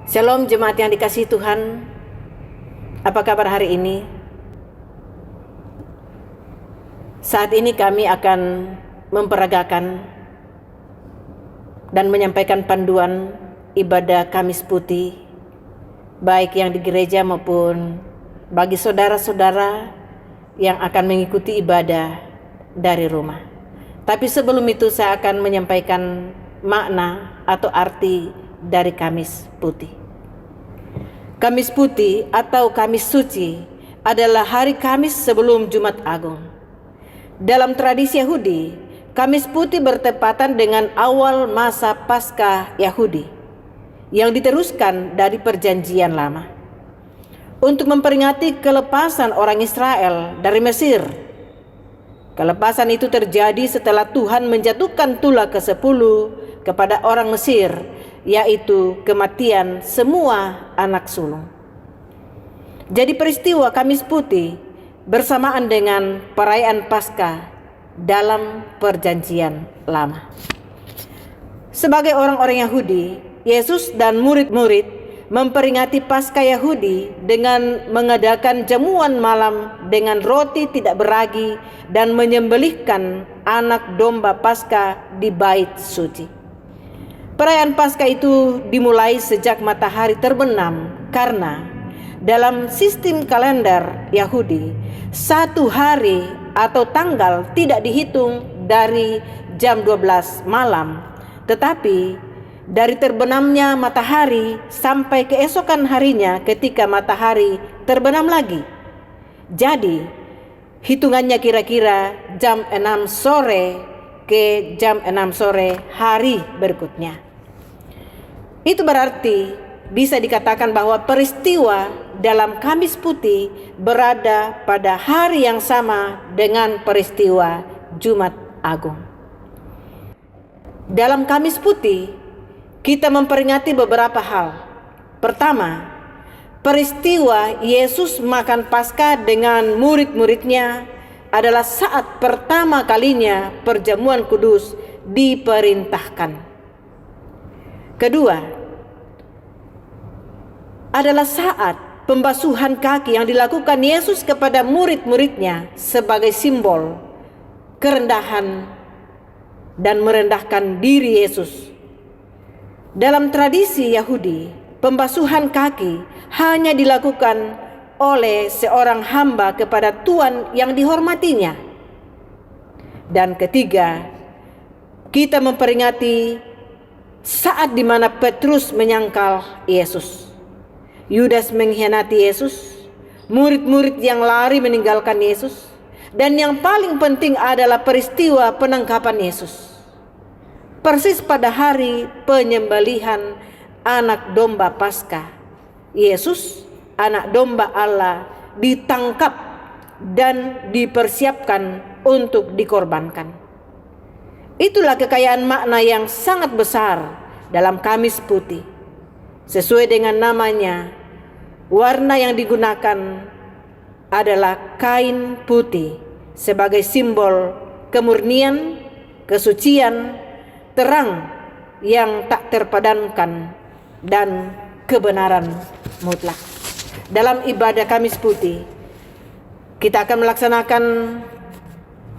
Shalom jemaat yang dikasihi Tuhan. Apa kabar hari ini? Saat ini kami akan memperagakan dan menyampaikan panduan ibadah Kamis Putih, baik yang di gereja maupun bagi saudara-saudara yang akan mengikuti ibadah dari rumah. Tapi sebelum itu saya akan menyampaikan makna atau arti dari Kamis Putih. Kamis Putih atau Kamis Suci adalah hari Kamis sebelum Jumat Agung. Dalam tradisi Yahudi, Kamis Putih bertepatan dengan awal masa Paskah Yahudi yang diteruskan dari Perjanjian Lama untuk memperingati kelepasan orang Israel dari Mesir. Kelepasan itu terjadi setelah Tuhan menjatuhkan tulah ke-10 kepada orang Mesir, yaitu kematian semua anak sulung. Jadi peristiwa Kamis Putih bersamaan dengan perayaan Paskah dalam Perjanjian Lama. Sebagai orang-orang Yahudi, Yesus dan murid-murid memperingati Paskah Yahudi dengan mengadakan jamuan malam dengan roti tidak beragi dan menyembelihkan anak domba Paskah di Bait Suci. Perayaan Paskah itu dimulai sejak matahari terbenam karena dalam sistem kalender Yahudi, satu hari atau tanggal tidak dihitung dari jam 12 malam, tetapi dari terbenamnya matahari sampai keesokan harinya ketika matahari terbenam lagi. Jadi, hitungannya kira-kira jam 6 sore ke jam 6 sore hari berikutnya. Itu berarti bisa dikatakan bahwa peristiwa dalam Kamis Putih berada pada hari yang sama dengan peristiwa Jumat Agung. Dalam Kamis Putih, kita memperingati beberapa hal. Pertama, peristiwa Yesus makan Paskah dengan murid-muridnya adalah saat pertama kalinya perjamuan kudus diperintahkan. Kedua, adalah saat pembasuhan kaki yang dilakukan Yesus kepada murid-muridnya sebagai simbol kerendahan dan merendahkan diri Yesus. Dalam tradisi Yahudi, pembasuhan kaki hanya dilakukan oleh seorang hamba kepada Tuhan yang dihormatinya. Dan ketiga, kita memperingati saat di mana Petrus menyangkal Yesus, Yudas mengkhianati Yesus, murid-murid yang lari meninggalkan Yesus, dan yang paling penting adalah peristiwa penangkapan Yesus. Persis pada hari penyembelihan anak domba Paskah, Yesus, anak domba Allah, ditangkap dan dipersiapkan untuk dikorbankan. Itulah kekayaan makna yang sangat besar dalam Kamis Putih. Sesuai dengan namanya, warna yang digunakan adalah kain putih sebagai simbol kemurnian, kesucian, terang yang tak terpadamkan, dan kebenaran mutlak. Dalam ibadah Kamis Putih, kita akan melaksanakan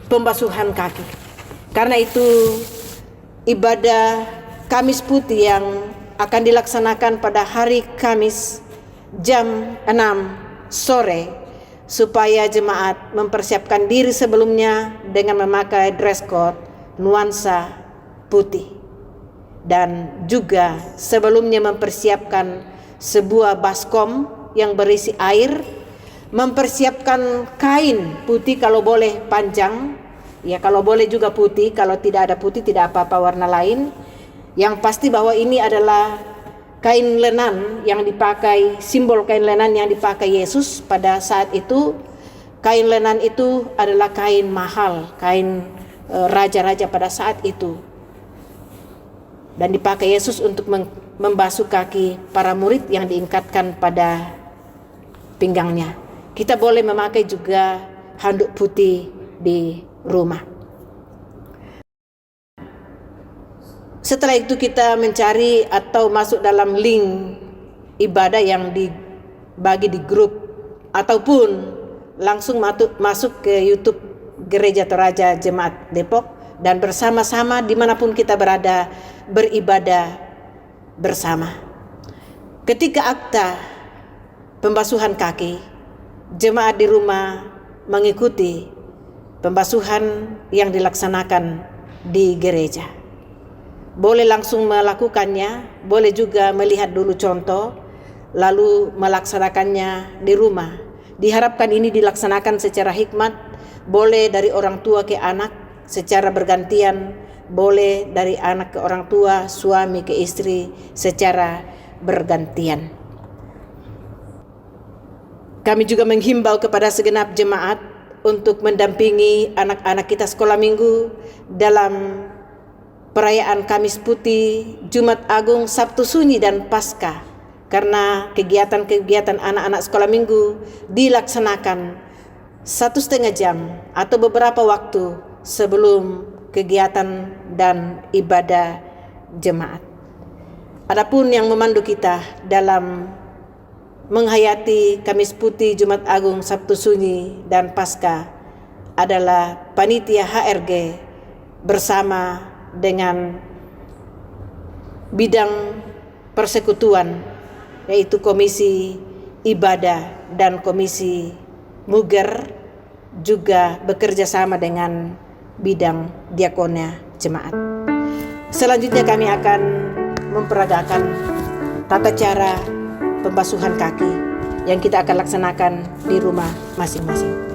pembasuhan kaki. Karena itu ibadah Kamis Putih yang akan dilaksanakan pada hari Kamis jam 6 sore, supaya jemaat mempersiapkan diri sebelumnya dengan memakai dress code nuansa putih, dan juga sebelumnya mempersiapkan sebuah baskom yang berisi air, mempersiapkan kain putih kalau boleh panjang, ya kalau boleh juga putih, kalau tidak ada putih tidak apa-apa warna lain. Yang pasti bahwa ini adalah kain lenan yang dipakai, simbol kain lenan yang dipakai Yesus pada saat itu. Kain lenan itu adalah kain mahal, kain raja-raja pada saat itu, dan dipakai Yesus untuk membasuh kaki para murid yang diikatkan pada pinggangnya. Kita boleh memakai juga handuk putih di rumah. Setelah itu kita mencari atau masuk dalam link ibadah yang dibagi di grup ataupun langsung masuk ke YouTube Gereja Toraja Jemaat Depok dan bersama-sama dimanapun kita berada beribadah bersama. Ketika akta pembasuhan kaki, jemaat di rumah mengikuti pembasuhan yang dilaksanakan di gereja. Boleh langsung melakukannya, boleh juga melihat dulu contoh, lalu melaksanakannya di rumah. Diharapkan ini dilaksanakan secara hikmat, boleh dari orang tua ke anak secara bergantian, boleh dari anak ke orang tua, suami ke istri secara bergantian. Kami juga menghimbau kepada segenap jemaat untuk mendampingi anak-anak kita sekolah minggu dalam perayaan Kamis Putih, Jumat Agung, Sabtu Sunyi, dan Paskah. Karena kegiatan-kegiatan anak-anak sekolah minggu dilaksanakan 1,5 jam atau beberapa waktu sebelum kegiatan dan ibadah jemaat. Adapun yang memandu kita dalam menghayati Kamis Putih, Jumat Agung, Sabtu Sunyi, dan Paskah adalah panitia HRG bersama dengan bidang persekutuan, yaitu Komisi Ibadah dan Komisi Muger, juga bekerja sama dengan bidang diakonia jemaat. Selanjutnya kami akan memperagakan tata cara pembasuhan kaki yang kita akan laksanakan di rumah masing-masing.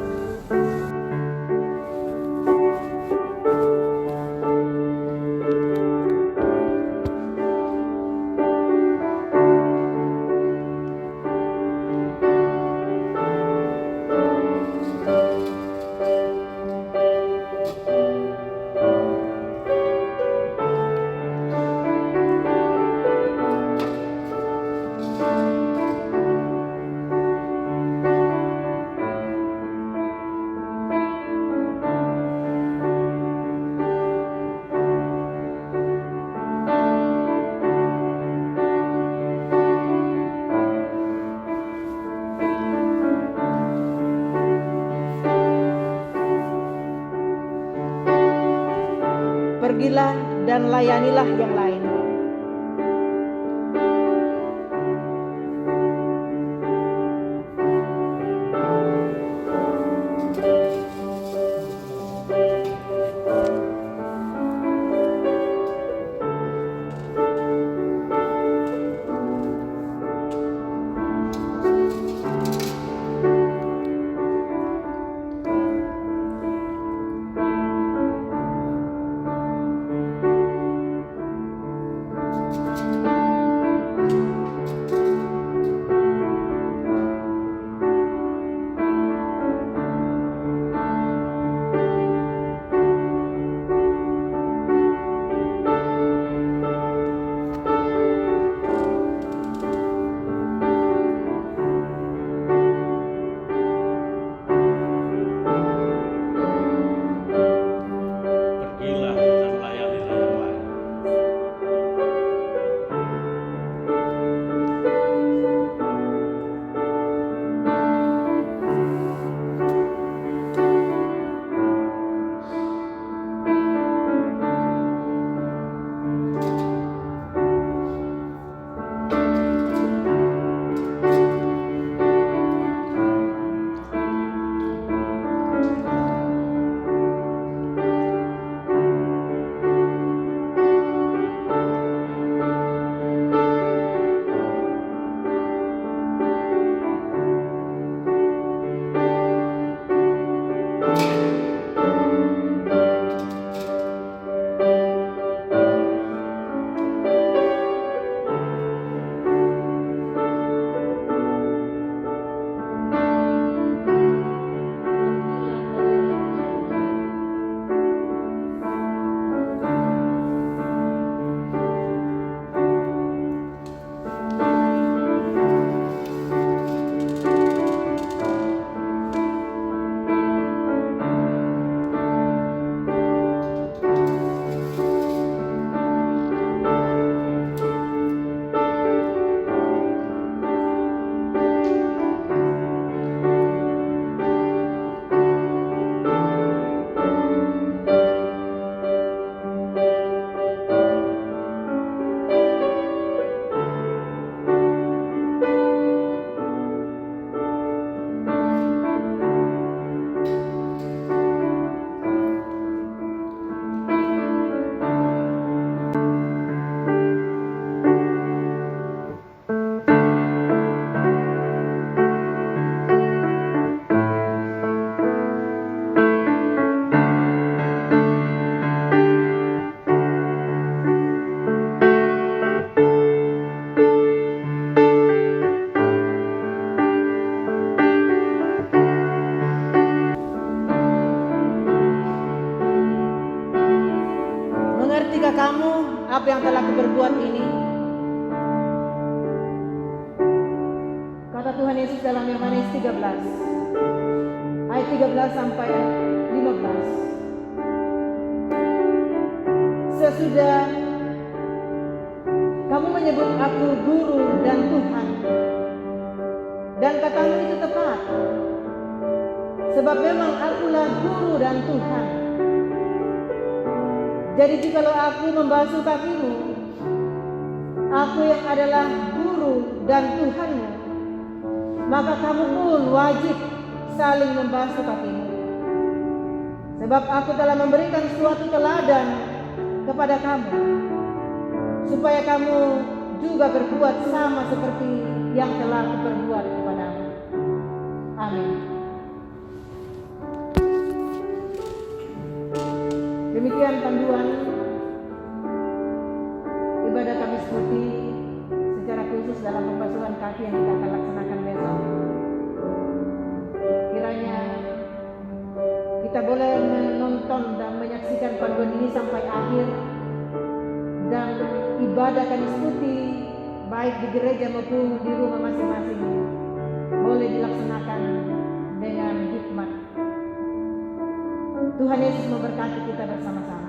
Pergilah dan layanilah yang lain. Yesus dalam Yohanes 13 ayat 13 sampai 15. Sesudah kamu menyebut aku guru dan Tuhan, dan katamu itu tepat, sebab memang akulah guru dan Tuhan. Jadi jikalau aku membasuh kakimu, aku yang adalah guru dan Tuhanmu, maka kamu pun wajib saling membasuh kakimu. Sebab aku telah memberikan suatu teladan kepada kamu, supaya kamu juga berbuat sama seperti yang telah kuperbuat kepadamu. Amin. Demikian panduan ibadah Kamis Putih secara khusus dalam pembasuhan kaki yang kita akan laksanakan besok. Kiranya kita boleh menonton dan menyaksikan panduan ini sampai akhir, dan ibadah Kamis Putih baik di gereja maupun di rumah masing-masing boleh dilaksanakan dengan hikmat. Tuhan Yesus memberkati kita bersama-sama.